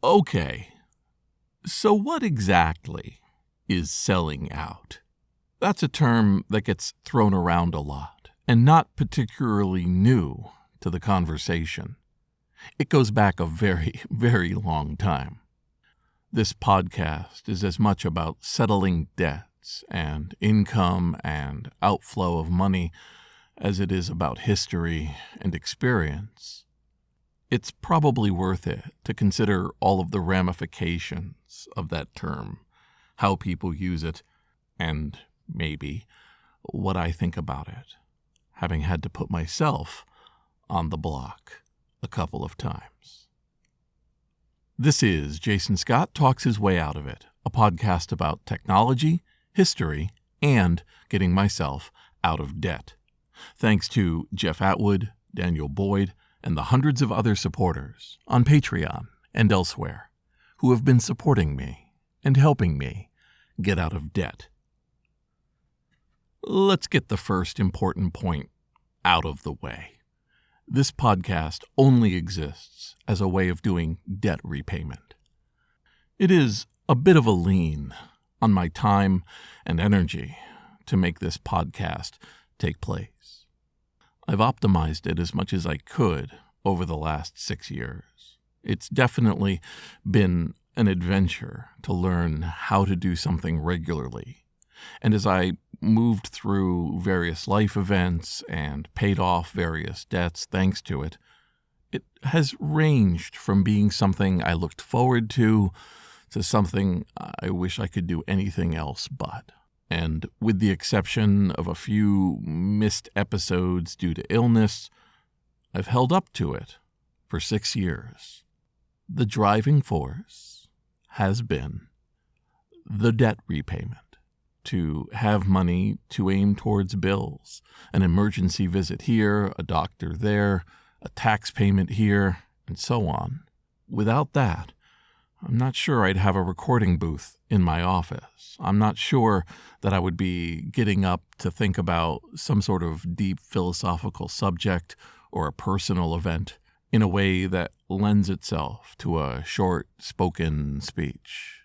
Okay, so what exactly is selling out? That's a term that gets thrown around a lot and not particularly new to the conversation. It goes back a very, very long time. This podcast is as much about settling debts and income and outflow of money as it is about history and experience. It's probably worth it to consider all of the ramifications of that term, how people use it, and maybe what I think about it, having had to put myself on the block a couple of times. This is Jason Scott Talks His Way Out of It, a podcast about technology, history, and getting myself out of debt. Thanks to Jeff Atwood, Daniel Boyd, and the hundreds of other supporters on Patreon and elsewhere who have been supporting me and helping me get out of debt. Let's get the first important point out of the way. This podcast only exists as a way of doing debt repayment. It is a bit of a lean on my time and energy to make this podcast take place. I've optimized it as much as I could over the last 6 years. It's definitely been an adventure to learn how to do something regularly. And as I moved through various life events and paid off various debts thanks to it, it has ranged from being something I looked forward to something I wish I could do anything else but. And with the exception of a few missed episodes due to illness, I've held up to it for 6 years. The driving force has been the debt repayment, to have money to aim towards bills, an emergency visit here, a doctor there, a tax payment here, and so on. Without that, I'm not sure I'd have a recording booth in my office. I'm not sure that I would be getting up to think about some sort of deep philosophical subject or a personal event in a way that lends itself to a short spoken speech.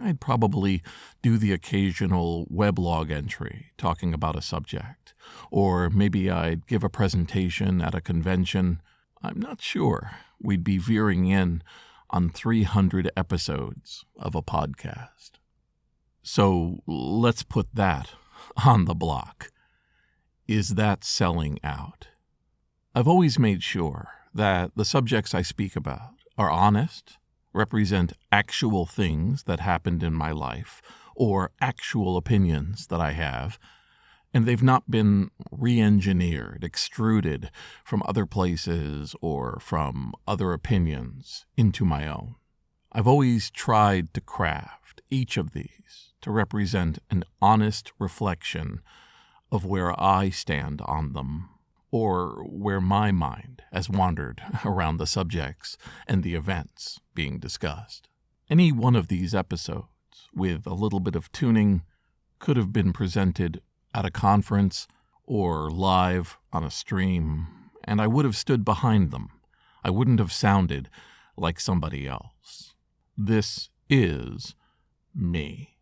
I'd probably do the occasional weblog entry talking about a subject, or maybe I'd give a presentation at a convention. I'm not sure we'd be veering in on 300 episodes of a podcast. So let's put that on the block. Is that selling out? I've always made sure that the subjects I speak about are honest, represent actual things that happened in my life, or actual opinions that I have, and they've not been re-engineered, extruded from other places or from other opinions into my own. I've always tried to craft each of these to represent an honest reflection of where I stand on them, or where my mind has wandered around the subjects and the events being discussed. Any one of these episodes, with a little bit of tuning, could have been presented at a conference or live on a stream, and I would have stood behind them. I wouldn't have sounded like somebody else. This is me.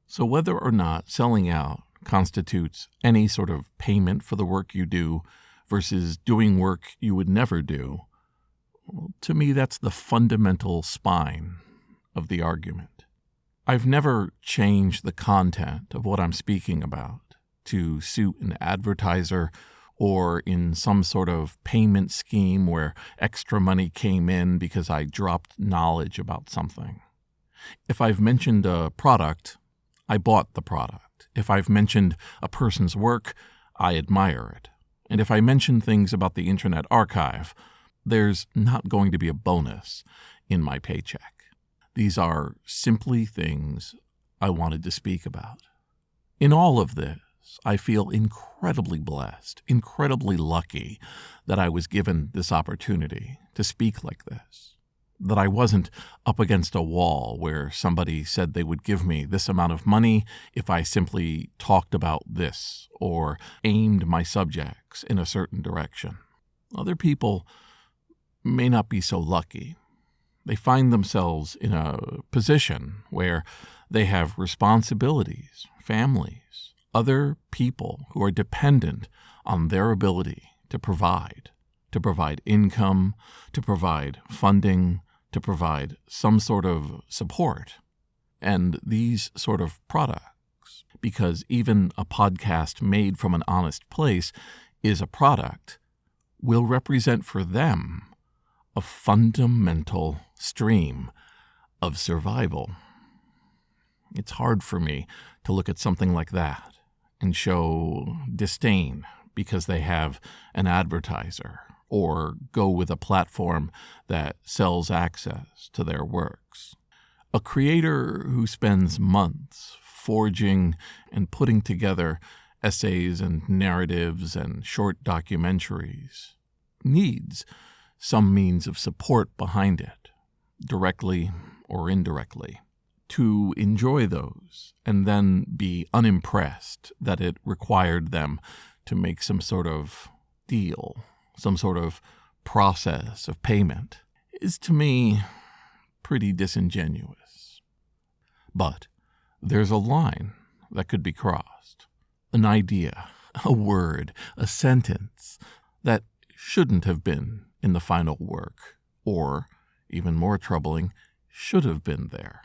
So whether or not selling out constitutes any sort of payment for the work you do versus doing work you would never do, to me that's the fundamental spine of the argument. I've never changed the content of what I'm speaking about to suit an advertiser or in some sort of payment scheme where extra money came in because I dropped knowledge about something. If I've mentioned a product, I bought the product. If I've mentioned a person's work, I admire it. And if I mention things about the Internet Archive, there's not going to be a bonus in my paycheck. These are simply things I wanted to speak about. In all of this, I feel incredibly blessed, incredibly lucky that I was given this opportunity to speak like this, that I wasn't up against a wall where somebody said they would give me this amount of money if I simply talked about this or aimed my subjects in a certain direction. Other people may not be so lucky. They find themselves in a position where they have responsibilities, families, other people who are dependent on their ability to provide income, to provide funding, to provide some sort of support. And these sort of products, because even a podcast made from an honest place is a product, will represent for them a fundamental stream of survival. It's hard for me to look at something like that and show disdain because they have an advertiser or go with a platform that sells access to their works. A creator who spends months forging and putting together essays and narratives and short documentaries needs some means of support behind it, directly or indirectly, to enjoy those and then be unimpressed that it required them to make some sort of deal, some sort of process of payment, is to me pretty disingenuous. But there's a line that could be crossed, an idea, a word, a sentence that shouldn't have been in the final work, or, even more troubling, should have been there.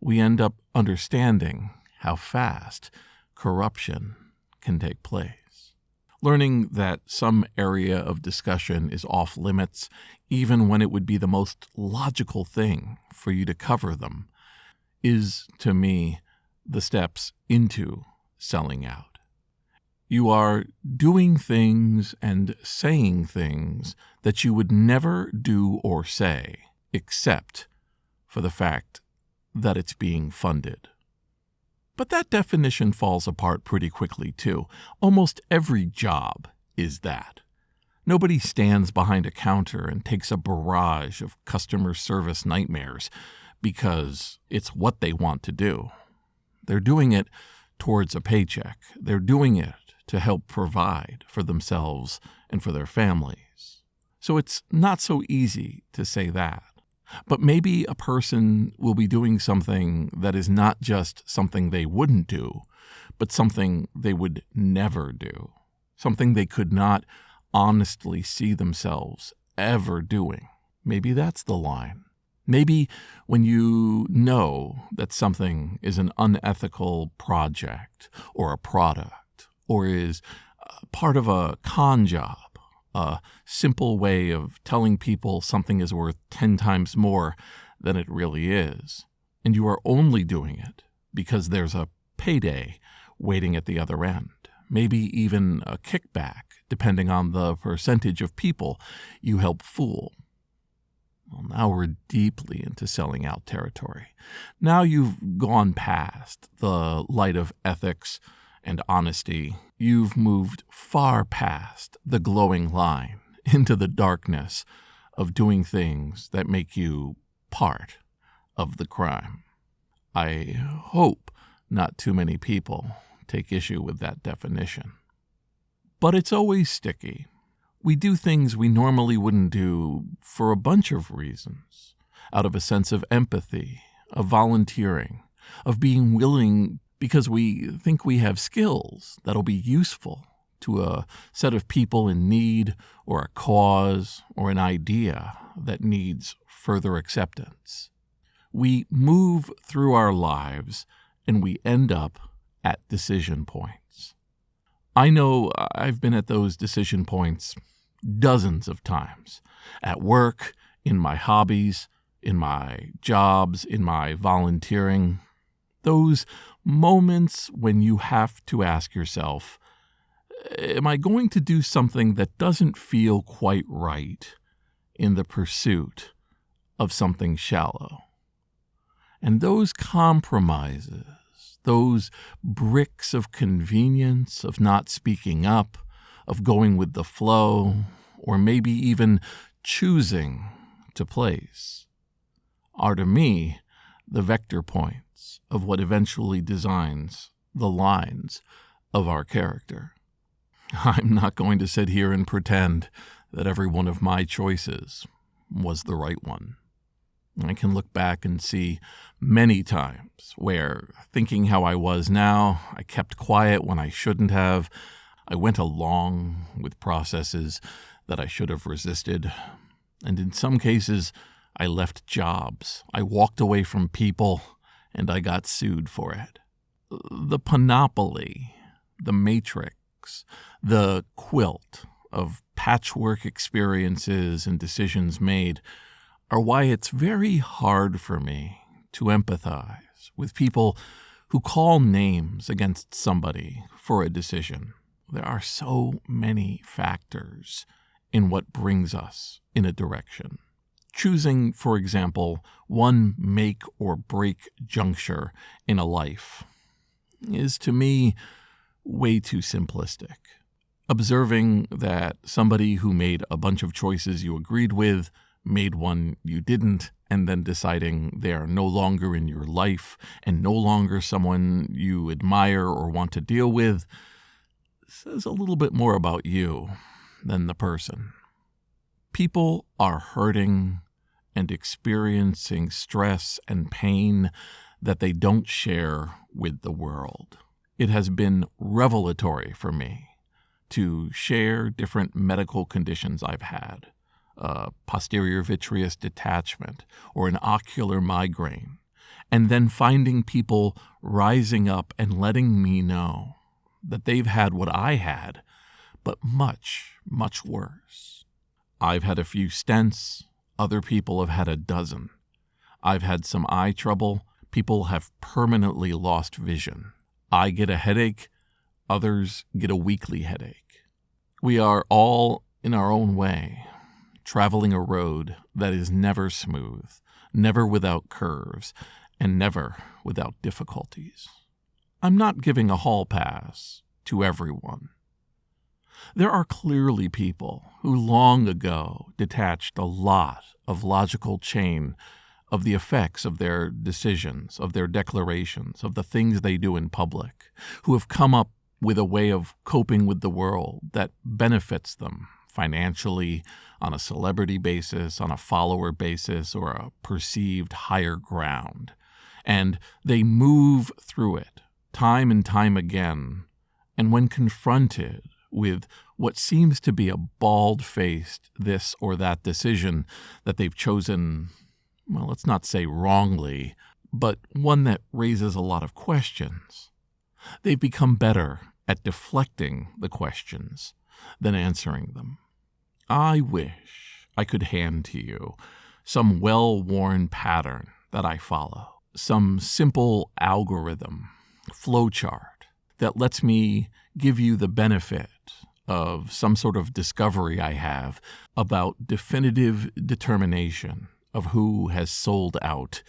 We end up understanding how fast corruption can take place. Learning that some area of discussion is off limits, even when it would be the most logical thing for you to cover them, is, to me, the steps into selling out. You are doing things and saying things that you would never do or say, except for the fact that it's being funded. But that definition falls apart pretty quickly, too. Almost every job is that. Nobody stands behind a counter and takes a barrage of customer service nightmares because it's what they want to do. They're doing it towards a paycheck. They're doing it to help provide for themselves and for their families. So it's not so easy to say that. But maybe a person will be doing something that is not just something they wouldn't do, but something they would never do, something they could not honestly see themselves ever doing. Maybe that's the line. Maybe when you know that something is an unethical project or a product, or is part of a con job, a simple way of telling people something is worth 10 times more than it really is, and you are only doing it because there's a payday waiting at the other end, maybe even a kickback, depending on the percentage of people you help fool. Well, now we're deeply into selling out territory. Now you've gone past the light of ethics and honesty. You've moved far past the glowing line into the darkness of doing things that make you part of the crime. I hope not too many people take issue with that definition. But it's always sticky. We do things we normally wouldn't do for a bunch of reasons, out of a sense of empathy, of volunteering, of being willing because we think we have skills that'll be useful to a set of people in need or a cause or an idea that needs further acceptance. We move through our lives and we end up at decision points. I know I've been at those decision points dozens of times, at work, in my hobbies, in my jobs, in my volunteering. Those moments when you have to ask yourself, am I going to do something that doesn't feel quite right in the pursuit of something shallow? And those compromises, those bricks of convenience, of not speaking up, of going with the flow, or maybe even choosing to place, are to me the vector points of what eventually designs the lines of our character. I'm not going to sit here and pretend that every one of my choices was the right one. I can look back and see many times where, thinking how I was now, I kept quiet when I shouldn't have. I went along with processes that I should have resisted. And in some cases, I left jobs. I walked away from people, and I got sued for it. The panoply, the matrix, the quilt of patchwork experiences and decisions made are why it's very hard for me to empathize with people who call names against somebody for a decision. There are so many factors in what brings us in a direction. Choosing, for example, one make or break juncture in a life is, to me, way too simplistic. Observing that somebody who made a bunch of choices you agreed with made one you didn't, and then deciding they are no longer in your life and no longer someone you admire or want to deal with, says a little bit more about you than the person. People are hurting and experiencing stress and pain that they don't share with the world. It has been revelatory for me to share different medical conditions I've had, posterior vitreous detachment or an ocular migraine, and then finding people rising up and letting me know that they've had what I had, but much, much worse. I've had a few stents. Other people have had a dozen. I've had some eye trouble. People have permanently lost vision. I get a headache. Others get a weekly headache. We are all, in our own way, traveling a road that is never smooth, never without curves, and never without difficulties. I'm not giving a hall pass to everyone. There are clearly people who long ago detached a lot of logical chain of the effects of their decisions, of their declarations, of the things they do in public, who have come up with a way of coping with the world that benefits them financially, on a celebrity basis, on a follower basis, or a perceived higher ground. And they move through it time and time again, and when confronted with what seems to be a bald-faced this or that decision that they've chosen, well, let's not say wrongly, but one that raises a lot of questions, they've become better at deflecting the questions than answering them. I wish I could hand to you some well-worn pattern that I follow, some simple algorithm, flowchart, that lets me give you the benefit of some sort of discovery I have about definitive determination of who has sold out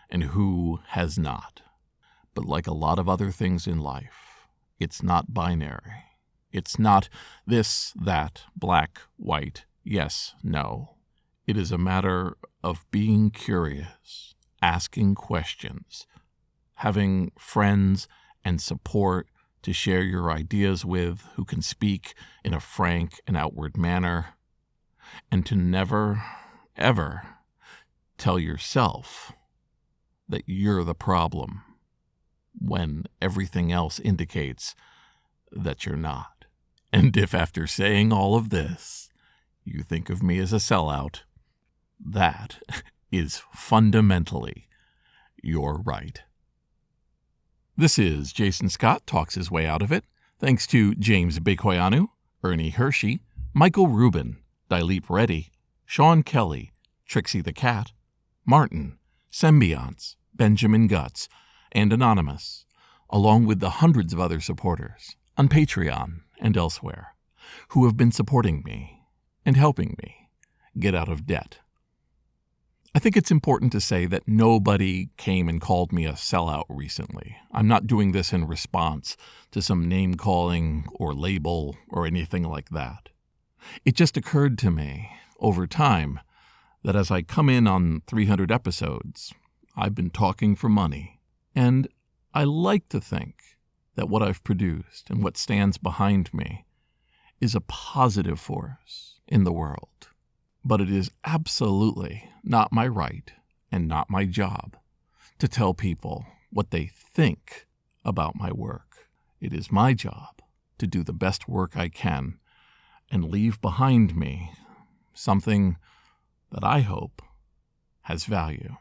and who has not. But like a lot of other things in life, it's not binary. It's not this, that, black, white, yes, no. It is a matter of being curious, asking questions, having friends and support to share your ideas with who can speak in a frank and outward manner, and to never, ever tell yourself that you're the problem when everything else indicates that you're not. And if after saying all of this, you think of me as a sellout, that is fundamentally your right. This is Jason Scott Talks His Way Out of It, thanks to James Bekoyanu, Ernie Hershey, Michael Rubin, Dilip Reddy, Sean Kelly, Trixie the Cat, Martin, Symbionts, Benjamin Guts, and Anonymous, along with the hundreds of other supporters on Patreon and elsewhere who have been supporting me and helping me get out of debt. I think it's important to say that nobody came and called me a sellout recently. I'm not doing this in response to some name-calling or label or anything like that. It just occurred to me over time that as I come in on 300 episodes, I've been talking for money. And I like to think that what I've produced and what stands behind me is a positive force in the world. But it is absolutely not my right and not my job to tell people what they think about my work. It is my job to do the best work I can and leave behind me something that I hope has value.